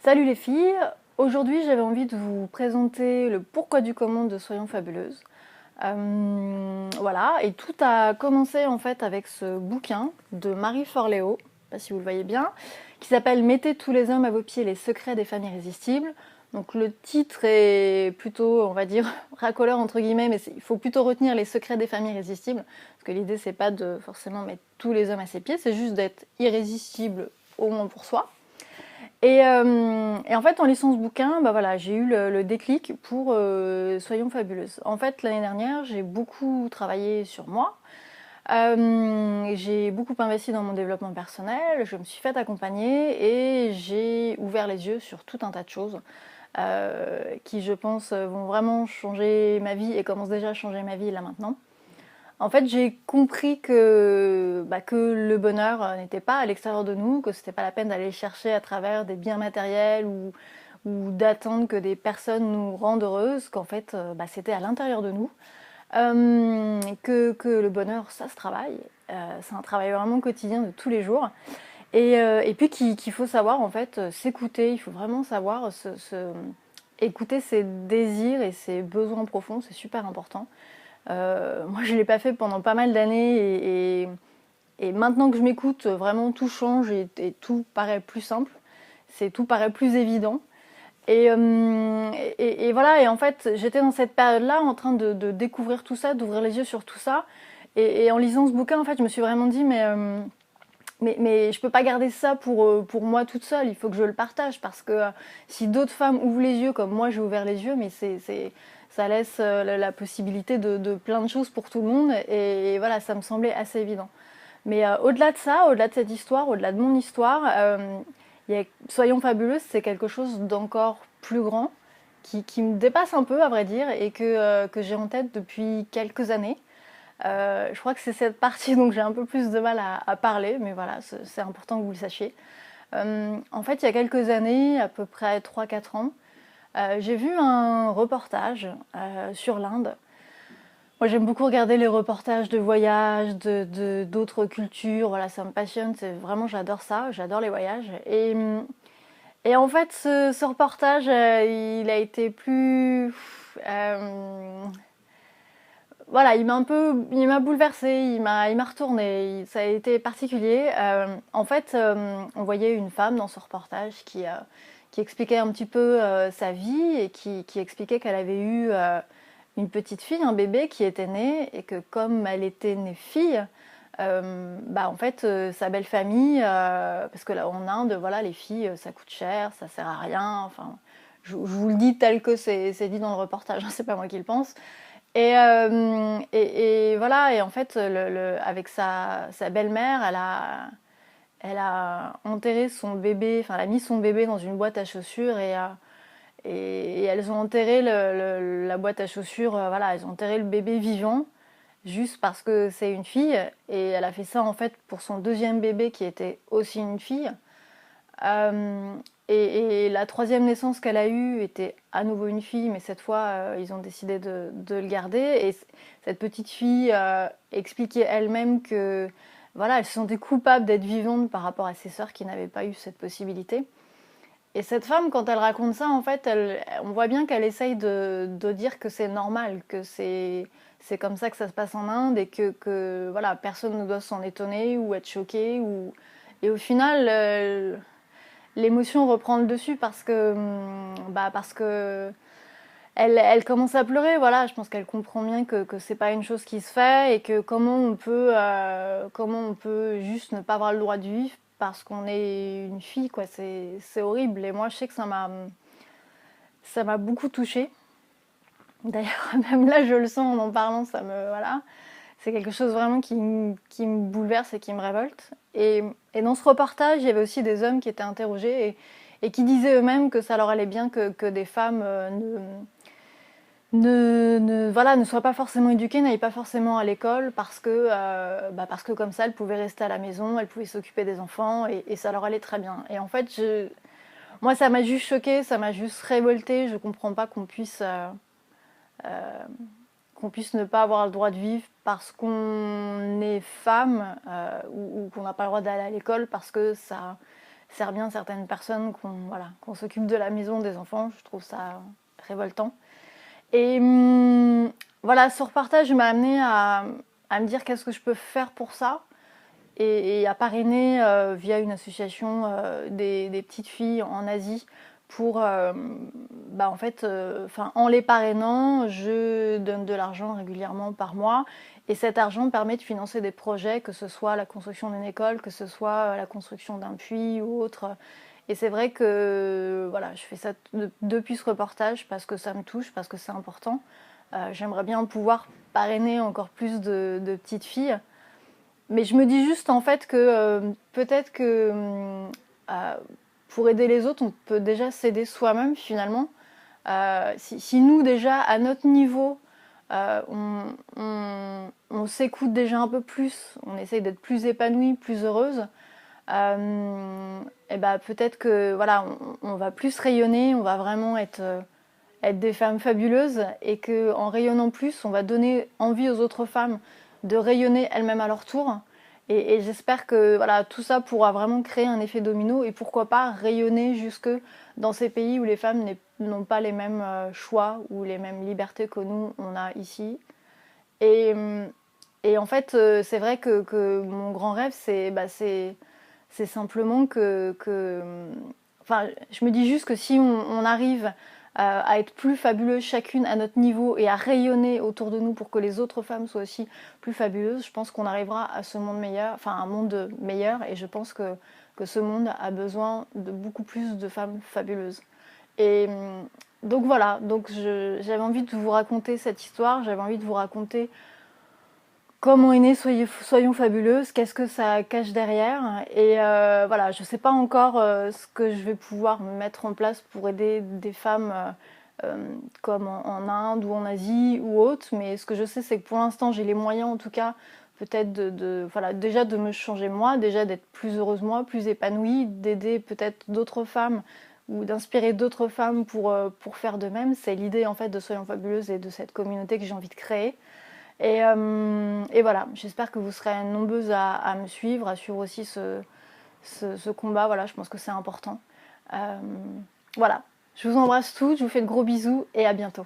Salut les filles, aujourd'hui j'avais envie de vous présenter le pourquoi du comment de Soyons Fabuleuses. Voilà, et tout a commencé en fait avec ce bouquin de Marie Forleo, je sais pas si vous le voyez bien, qui s'appelle Mettez tous les hommes à vos pieds, les secrets des femmes irrésistibles. Donc le titre est plutôt, on va dire, racoleur entre guillemets, mais il faut plutôt retenir les secrets des femmes irrésistibles, parce que l'idée c'est pas de forcément mettre tous les hommes à ses pieds, c'est juste d'être irrésistible au moins pour soi. Et en fait, en lisant ce bouquin, bah voilà, j'ai eu le déclic pour Soyons Fabuleuses. En fait, l'année dernière, j'ai beaucoup travaillé sur moi. J'ai beaucoup investi dans mon développement personnel. Je me suis fait accompagner et j'ai ouvert les yeux sur tout un tas de choses qui, je pense, vont vraiment changer ma vie et commencent déjà à changer ma vie là maintenant. En fait, j'ai compris que le bonheur n'était pas à l'extérieur de nous, que c'était pas la peine d'aller le chercher à travers des biens matériels ou d'attendre que des personnes nous rendent heureuses, qu'en fait, c'était à l'intérieur de nous. Que le bonheur, ça se travaille. C'est un travail vraiment quotidien de tous les jours. Et puis qu'il faut savoir, en fait, s'écouter. Il faut vraiment savoir écouter ses désirs et ses besoins profonds. C'est super important. Moi, je ne l'ai pas fait pendant pas mal d'années et maintenant que je m'écoute, vraiment tout change et tout paraît plus simple. Tout paraît plus évident. Et voilà, et en fait, j'étais dans cette période-là en train de découvrir tout ça, d'ouvrir les yeux sur tout ça. Et en lisant ce bouquin, en fait, je me suis vraiment dit, mais je peux pas garder ça pour moi toute seule, il faut que je le partage parce que si d'autres femmes ouvrent les yeux comme moi j'ai ouvert les yeux, mais ça laisse la possibilité de plein de choses pour tout le monde et voilà, ça me semblait assez évident. Mais au-delà de ça, au-delà de cette histoire, au-delà de mon histoire, Soyons Fabuleuses, c'est quelque chose d'encore plus grand qui me dépasse un peu à vrai dire et que j'ai en tête depuis quelques années. Je crois que c'est cette partie dont j'ai un peu plus de mal à parler, mais voilà, c'est important que vous le sachiez. En fait, il y a quelques années, à peu près 3-4 ans, j'ai vu un reportage sur l'Inde. Moi, j'aime beaucoup regarder les reportages de voyages, d'autres cultures. Voilà, ça me passionne. C'est vraiment, j'adore ça. J'adore les voyages. Et en fait, ce reportage, il a été plus, voilà, il m'a bouleversée, il m'a retournée, ça a été particulier. En fait, on voyait une femme dans ce reportage qui expliquait un petit peu sa vie et qui expliquait qu'elle avait eu une petite fille, un bébé qui était né et que comme elle était née fille, en fait, sa belle famille, parce que là en Inde, voilà, les filles, ça coûte cher, ça sert à rien. Enfin, je vous le dis tel que c'est dit dans le reportage, hein, c'est pas moi qui le pense. Et voilà, et en fait, avec sa belle-mère, elle a enterré son bébé, enfin, elle a mis son bébé dans une boîte à chaussures et elles ont enterré la boîte à chaussures, voilà, elles ont enterré le bébé vivant, juste parce que c'est une fille, et elle a fait ça en fait pour son deuxième bébé qui était aussi une fille. Euh, et la troisième naissance qu'elle a eue était à nouveau une fille, mais cette fois, ils ont décidé de le garder. Et cette petite fille expliquait elle-même que voilà, elle se sentait coupable d'être vivante par rapport à ses sœurs qui n'avaient pas eu cette possibilité. Et cette femme, quand elle raconte ça, en fait, on voit bien qu'elle essaye de dire que c'est normal, que c'est comme ça que ça se passe en Inde et que voilà, personne ne doit s'en étonner ou être choqué. Et au final, l'émotion reprend le dessus parce que elle commence à pleurer. Voilà, je pense qu'elle comprend bien que c'est pas une chose qui se fait et que comment on peut juste ne pas avoir le droit de vivre parce qu'on est une fille, quoi. C'est horrible. Et moi, je sais que ça m'a beaucoup touchée. D'ailleurs, même là, je le sens en parlant, voilà. C'est quelque chose vraiment qui me bouleverse et qui me révolte. Et dans ce reportage, il y avait aussi des hommes qui étaient interrogés et qui disaient eux-mêmes que ça leur allait bien que des femmes voilà, ne soient pas forcément éduquées, n'aillent pas forcément à l'école parce que comme ça, elles pouvaient rester à la maison, elles pouvaient s'occuper des enfants et ça leur allait très bien. Et en fait, moi, ça m'a juste choquée, ça m'a juste révoltée. Je comprends pas qu'on puisse ne pas avoir le droit de vivre parce qu'on est femme ou qu'on n'a pas le droit d'aller à l'école parce que sert bien certaines personnes qu'on s'occupe de la maison, des enfants. Je trouve ça révoltant. Et voilà, ce reportage m'a amené à me dire qu'est-ce que je peux faire pour ça et à parrainer via une association des petites filles en Asie pour, en fait, en les parrainant, je donne de l'argent régulièrement par mois et cet argent permet de financer des projets, que ce soit la construction d'une école, que ce soit la construction d'un puits ou autre. Et c'est vrai que voilà, je fais ça depuis ce reportage parce que ça me touche, parce que c'est important. J'aimerais bien pouvoir parrainer encore plus de petites filles. Mais je me dis juste en fait que peut-être que pour aider les autres, on peut déjà s'aider soi-même finalement. Si nous déjà à notre niveau, on s'écoute déjà un peu plus, on essaye d'être plus épanouie, plus heureuse, et peut-être que voilà, on va plus rayonner, on va vraiment être des femmes fabuleuses et qu'en rayonnant plus, on va donner envie aux autres femmes de rayonner elles-mêmes à leur tour. Et j'espère que voilà, tout ça pourra vraiment créer un effet domino et pourquoi pas rayonner jusque dans ces pays où les femmes n'ont pas les mêmes choix ou les mêmes libertés que nous, on a ici. Et, en fait, c'est vrai que mon grand rêve, c'est simplement je me dis juste que si on arrive à être plus fabuleuses chacune à notre niveau et à rayonner autour de nous pour que les autres femmes soient aussi plus fabuleuses, je pense qu'on arrivera à ce monde meilleur, enfin un monde meilleur, et je pense que ce monde a besoin de beaucoup plus de femmes fabuleuses. Et donc voilà, j'avais envie de vous raconter cette histoire, j'avais envie de vous raconter comment est née Soyons Fabuleuses, qu'est-ce que ça cache derrière. Et voilà, je ne sais pas encore ce que je vais pouvoir mettre en place pour aider des femmes comme en Inde ou en Asie ou autre. Mais ce que je sais, c'est que pour l'instant, j'ai les moyens en tout cas peut-être voilà, déjà de me changer moi, déjà d'être plus heureuse moi, plus épanouie, d'aider peut-être d'autres femmes ou d'inspirer d'autres femmes pour faire de même. C'est l'idée en fait de Soyons Fabuleuses et de cette communauté que j'ai envie de créer. Et voilà, j'espère que vous serez nombreuses à me suivre, à suivre aussi ce combat. Voilà, je pense que c'est important. Voilà, je vous embrasse toutes, je vous fais de gros bisous et à bientôt.